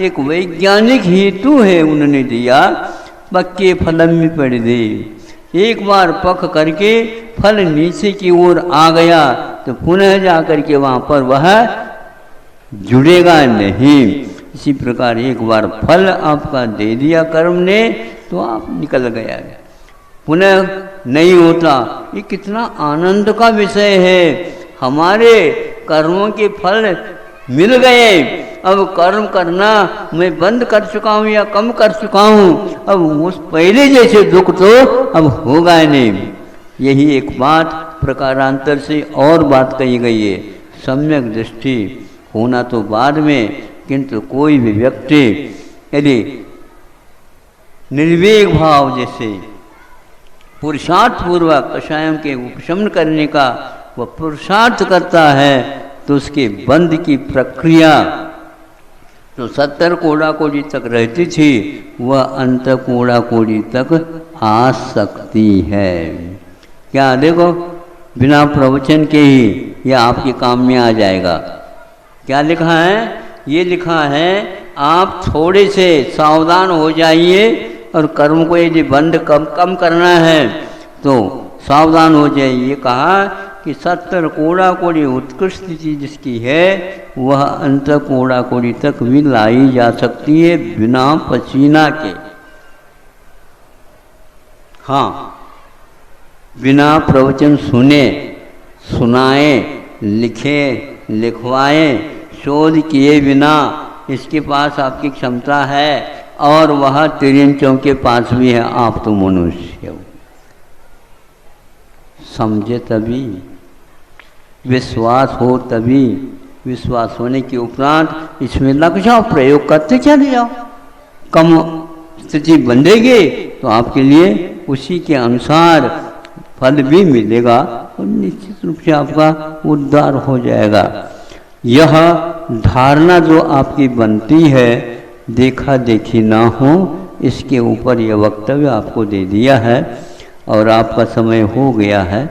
एक वैज्ञानिक हेतु है उन्होंने दिया। पक्के फल में पड़ दे, एक बार पक करके फल नीचे की ओर आ गया तो पुनः जा करके वहाँ पर वह जुड़ेगा नहीं। इसी प्रकार एक बार फल आपका दे दिया कर्म ने तो आप निकल गया, पुनः नहीं होता। ये कितना आनंद का विषय है। हमारे कर्मों के फल मिल गए, अब कर्म करना मैं बंद कर चुका हूँ या कम कर चुका हूँ, अब उस पहले जैसे दुख तो अब होगा नहीं। यही एक बात प्रकारांतर से और बात कही गई है। सम्यक दृष्टि होना तो बाद में, किंतु कोई भी व्यक्ति यदि निर्वेग भाव जैसे पुरुषार्थ पूर्वक कषायम के उपशमन करने का वह पुरुषार्थ करता है, तो उसके बंध की प्रक्रिया जो 70 कोड़ा कोड़ी तक रहती थी वह अंत कोड़ा कोड़ी तक आ सकती है। क्या देखो, बिना प्रवचन के ही यह आपके काम में आ जाएगा। क्या लिखा है? ये लिखा है आप थोड़े से सावधान हो जाइए, और कर्म को यदि बंद कम करना है तो सावधान हो जाइए। कहा कि 70 कोड़ा कोड़ी उत्कृष्ट चीज जिसकी है वह अंत कोड़ा कोड़ी तक भी लाई जा सकती है बिना पसीना के। हाँ, बिना प्रवचन सुने, सुनाए, लिखे, लिखवाए, शोध किए बिना, इसके पास आपकी क्षमता है, और वह तिरंचों के पास भी है। आप तो मनुष्य हो, समझे तभी, विश्वास हो तभी, विश्वास होने के उपरांत इसमें लग जाओ, प्रयोग करते चले जाओ। कम स्थिति बंधेगी तो आपके लिए उसी के अनुसार फल भी मिलेगा और निश्चित रूप से आपका उद्धार हो जाएगा। यह धारणा जो आपकी बनती है, देखा देखी ना हो, इसके ऊपर यह वक्तव्य आपको दे दिया है और आपका समय हो गया है।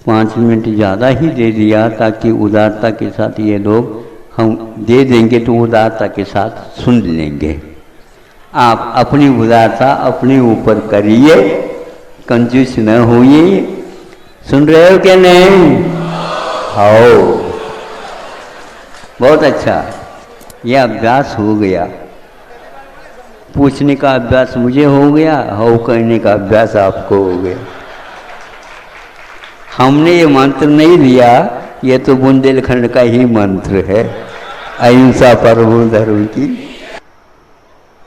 5 मिनट ज़्यादा ही दे दिया ताकि उदारता के साथ ये लोग हम दे देंगे तो उदारता के साथ सुन लेंगे। आप अपनी उदारता अपने ऊपर करिए, कंजूस न होइए। सुन रहे हो क्या नहीं? आओ, बहुत अच्छा, यह अभ्यास हो गया। पूछने का अभ्यास मुझे हो गया, हो कहने का अभ्यास आपको हो गया। हमने ये मंत्र नहीं दिया, ये तो बुंदेलखंड का ही मंत्र है, अहिंसा परमो धर्म की।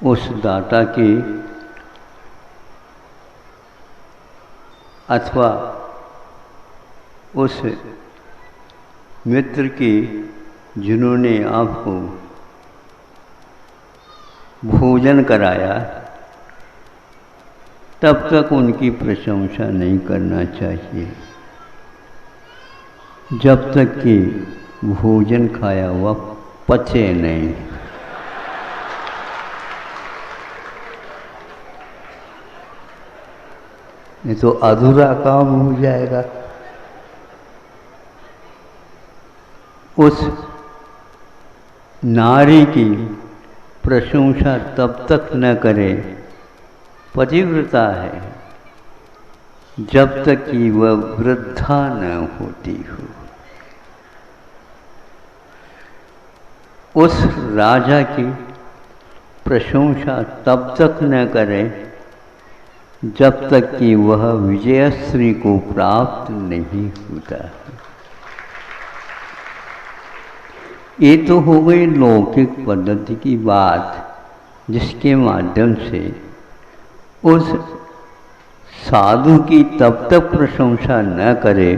उस दाता की अथवा उस मित्र की जिन्होंने आपको भोजन कराया, तब तक उनकी प्रशंसा नहीं करना चाहिए जब तक कि भोजन खाया हुआ पचे नहीं। नहीं तो अधूरा काम हो जाएगा। उस नारी की प्रशंसा तब तक न करे, पतिव्रता है, जब तक कि वह वृद्धा न होती हो। उस राजा की प्रशंसा तब तक न करे जब तक कि वह विजयश्री को प्राप्त नहीं होता है। ये तो हो गई लौकिक पद्धति की बात, जिसके माध्यम से उस साधु की तब तक प्रशंसा न करे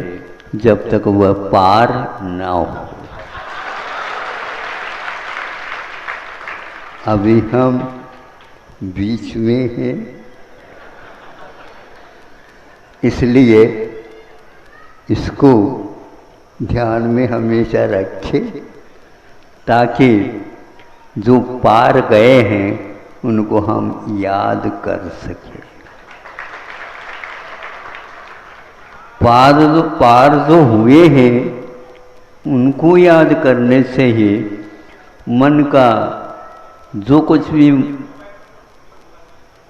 जब तक वह पार न हो। अभी हम बीच में हैं, इसलिए इसको ध्यान में हमेशा रखें ताकि जो पार गए हैं उनको हम याद कर सकें। पार जो हुए हैं उनको याद करने से ही मन का जो कुछ भी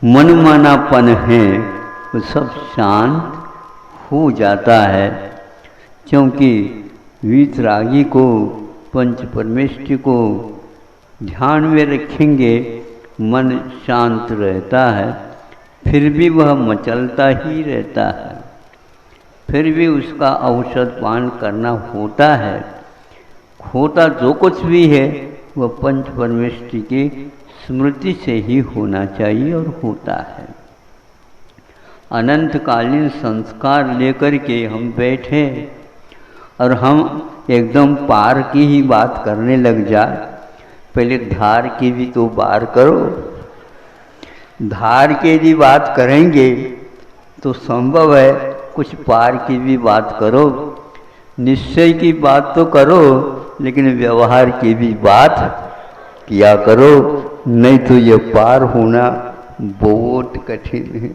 मनमानापन है वो सब शांत हो जाता है, क्योंकि वीतरागी को, पंच परमेष्टि को ध्यान में रखेंगे, मन शांत रहता है। फिर भी वह मचलता ही रहता है, फिर भी उसका औषध पान करना होता है। होता जो कुछ भी है वह पंच परमेष्टि की स्मृति से ही होना चाहिए और होता है। अनंतकालीन संस्कार लेकर के हम बैठे और हम एकदम पार की ही बात करने लग जाए। पहले धार की भी तो पार करो। धार की भी बात करेंगे तो संभव है कुछ पार की भी बात करो। निश्चय की बात तो करो, लेकिन व्यवहार की भी बात किया करो, नहीं तो ये पार होना बहुत कठिन है।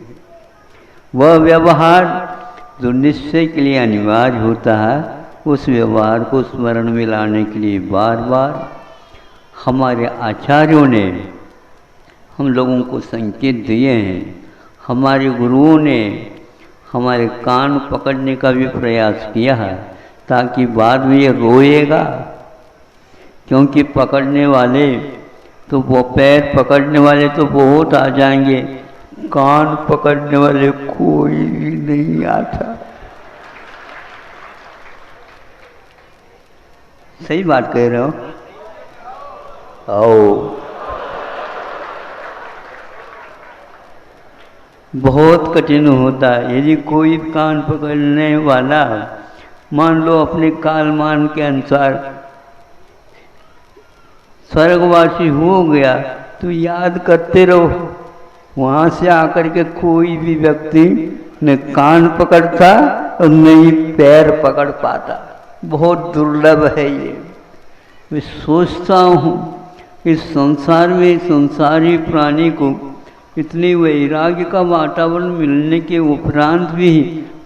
वह व्यवहार जो निश्चय के लिए अनिवार्य होता है, उस व्यवहार को स्मरण में लाने के लिए बार बार हमारे आचार्यों ने हम लोगों को संकेत दिए हैं। हमारे गुरुओं ने हमारे कान पकड़ने का भी प्रयास किया है, ताकि बाद में ये रोएगा। क्योंकि पकड़ने वाले तो वो पैर पकड़ने वाले तो बहुत आ जाएंगे, कान पकड़ने वाले कोई भी नहीं आता। सही बात कह रहे हो? आओ, बहुत कठिन होता है। यदि कोई कान पकड़ने वाला मान लो अपने काल मान के अनुसार स्वर्गवासी हो गया तो याद करते रहो। वहाँ से आकर के कोई भी व्यक्ति न कान पकड़ता और न ही पैर पकड़ पाता। बहुत दुर्लभ है ये। मैं सोचता हूँ इस संसार में संसारी प्राणी को इतनी वैराग्य का वातावरण मिलने के उपरांत भी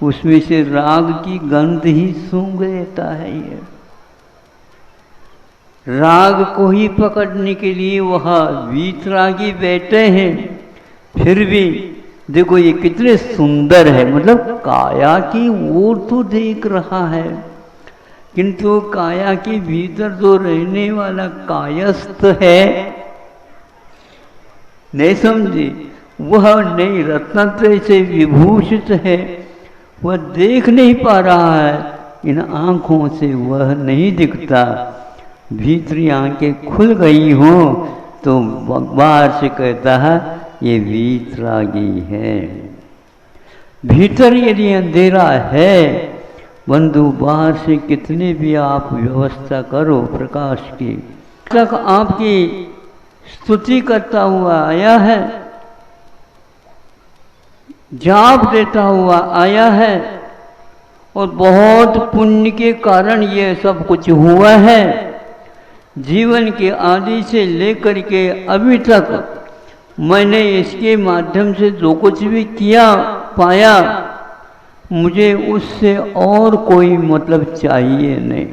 उसमें से राग की गंध ही सूंघ लेता है। ये राग को ही पकड़ने के लिए वहाँ वीतरागी बैठे हैं। फिर भी देखो ये कितने सुंदर है, मतलब काया की ओर तो देख रहा है, किंतु काया के भीतर जो रहने वाला कायस्थ है, नहीं समझे, वह नहीं रत्नत्रय से विभूषित है, वह देख नहीं पा रहा है। इन आँखों से वह नहीं दिखता। भीतरी आंखें खुल गई हों तो बाहर से कहता है ये वीतरागी है। भीतर यदि अंधेरा है बंधु, बाहर से कितने भी आप व्यवस्था करो प्रकाश की, तक आपकी स्तुति करता हुआ आया है, जाप देता हुआ आया है, और बहुत पुण्य के कारण ये सब कुछ हुआ है। जीवन के आदि से लेकर के अभी तक मैंने इसके माध्यम से जो कुछ भी किया पाया, मुझे उससे और कोई मतलब चाहिए नहीं।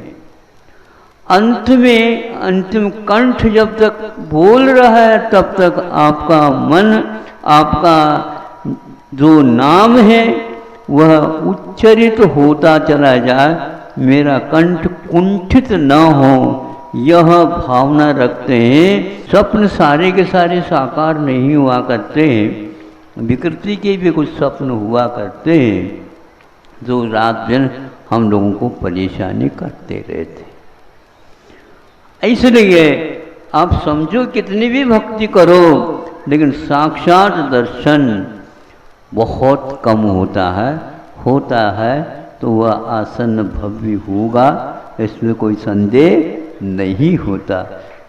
अंत में अंतिम कंठ जब तक बोल रहा है तब तक आपका मन, आपका जो नाम है वह उच्चरित होता चला जाए, मेरा कंठ कुंठित न हो, यह भावना रखते हैं। स्वप्न सारे के सारे साकार नहीं हुआ करते हैं, विकृति के भी कुछ स्वप्न हुआ करते हैं जो रात दिन हम लोगों को परेशानी करते रहते। इसलिए आप समझो कितनी भी भक्ति करो, लेकिन साक्षात दर्शन बहुत कम होता है तो वह आसन्न भव्य होगा, इसमें कोई संदेह नहीं होता।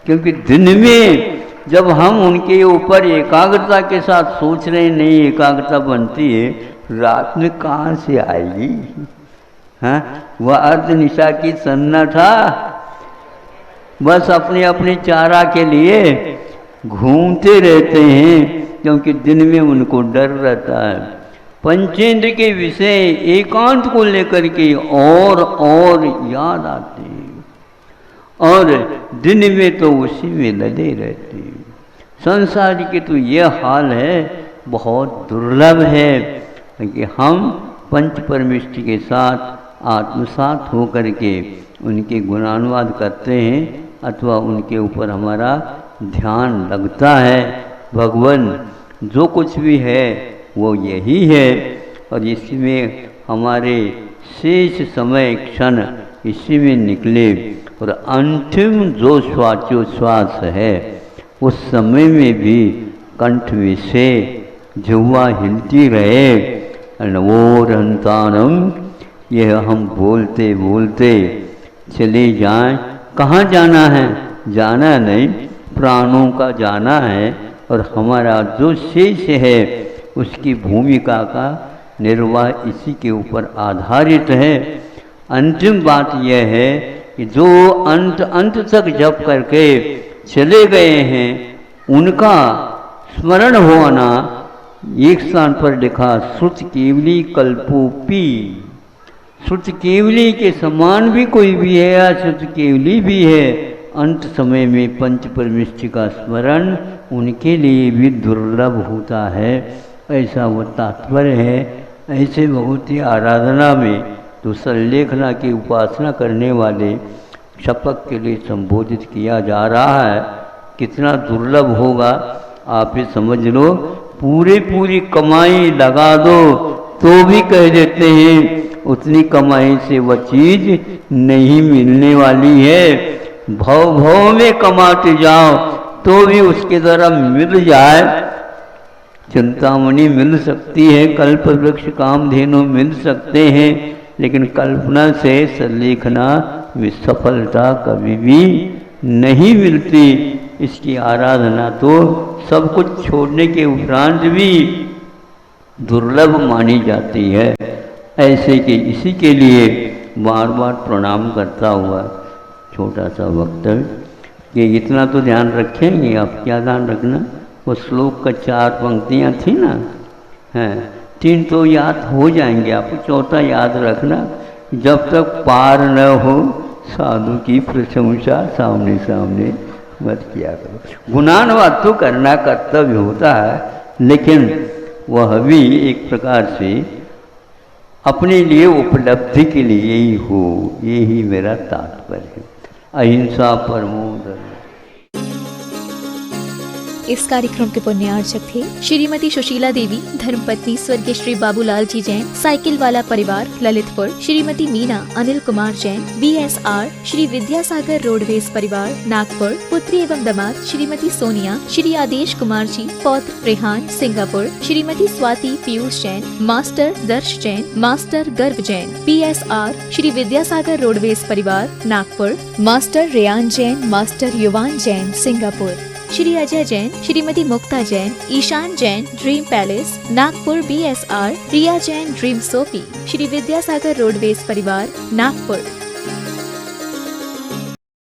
क्योंकि दिन में जब हम उनके ऊपर एकाग्रता के साथ सोच रहे नहीं एकाग्रता बनती है, रात में कहाँ से आएगी? हाँ, वह अर्ध निशा की सन्ना था, बस अपने अपने चारा के लिए घूमते रहते हैं, क्योंकि दिन में उनको डर रहता है। पंचेंद्र के विषय एकांत को लेकर के और याद आते हैं, और दिन में तो उसी में लगे रहते हैं। संसार के तो ये हाल है, बहुत दुर्लभ है कि हम पंच परमेष्टि के साथ आत्मसात होकर के उनके गुणानुवाद करते हैं अथवा उनके ऊपर हमारा ध्यान लगता है। भगवान जो कुछ भी है वो यही है, और इसमें हमारे शेष समय क्षण इसी में निकले, और अंतिम जो श्वासोच्छ्वास है उस समय में भी कंठ में से जुआ हिलती रहे। नवोरंतानम, यह हम बोलते बोलते चले जाएं। कहाँ जाना है? जाना नहीं, प्राणों का जाना है, और हमारा जो शेष है उसकी भूमिका का निर्वाह इसी के ऊपर आधारित है। अंतिम बात यह है कि जो अंत तक जप करके चले गए हैं उनका स्मरण होना, एक स्थान पर लिखा श्रुत केवली कल्पोपी, श्रुत केवली के समान भी कोई भी है या श्रुत केवली भी है, अंत समय में पंच परमेष्टि का स्मरण उनके लिए भी दुर्लभ होता है, ऐसा वो तात्पर्य है। ऐसे बहुत ही आराधना में तो संलेखना की उपासना करने वाले शपथ के लिए संबोधित किया जा रहा है। कितना दुर्लभ होगा आप ही समझ लो। पूरी कमाई लगा दो तो भी कह देते हैं उतनी कमाई से वह चीज नहीं मिलने वाली है। भव में कमाते जाओ तो भी उसके द्वारा मिल जाए, चिंतामणि मिल सकती है, कल्प वृक्ष कामधेनु मिल सकते हैं, लेकिन कल्पना से संलेखना में सफलता कभी भी नहीं मिलती। इसकी आराधना तो सब कुछ छोड़ने के उपरांत भी दुर्लभ मानी जाती है। ऐसे कि इसी के लिए बार बार प्रणाम करता हुआ छोटा सा वक्तव्य कि इतना तो ध्यान रखेंगे आप। क्या ध्यान रखना? वो श्लोक का 4 पंक्तियाँ थी ना, हैं 3 तो याद हो जाएंगे आपको, चौथा याद रखना, जब तक पार न हो साधु की प्रशंसा सामने सामने मत किया करो। गुणानुवाद तो करना कर्तव्य होता है, लेकिन वह भी एक प्रकार से अपने लिए उपलब्धि के लिए ही हो, ये ही मेरा तात्पर्य है। अहिंसा परमो धर्म। इस कार्यक्रम के पुण्यार्चक थे श्रीमती सुशीला देवी, धर्मपत्नी स्वर्गीय श्री बाबूलाल जी जैन, साइकिल वाला परिवार ललितपुर, श्रीमती मीना अनिल कुमार जैन, BSR, श्री विद्यासागर रोडवेज परिवार नागपुर, पुत्री एवं दामाद श्रीमती सोनिया, श्री आदेश कुमार जी, पौत्र Rehan Singapore, Shrimati Swati Piyush Jain, master Darsh Jain, master Garv Jain, BSR, Shri Vidyasagar roadways परिवार Nagpur, master Reyan Jain, master Yuvan Jain Singapore, Shri Ajay Jain, Shrimati Mukta Jain, Ishan Jain dream palace Nagpur, BSR, Riya Jain dream Sophie, Shri Vidyasagar roadways परिवार नागपुर।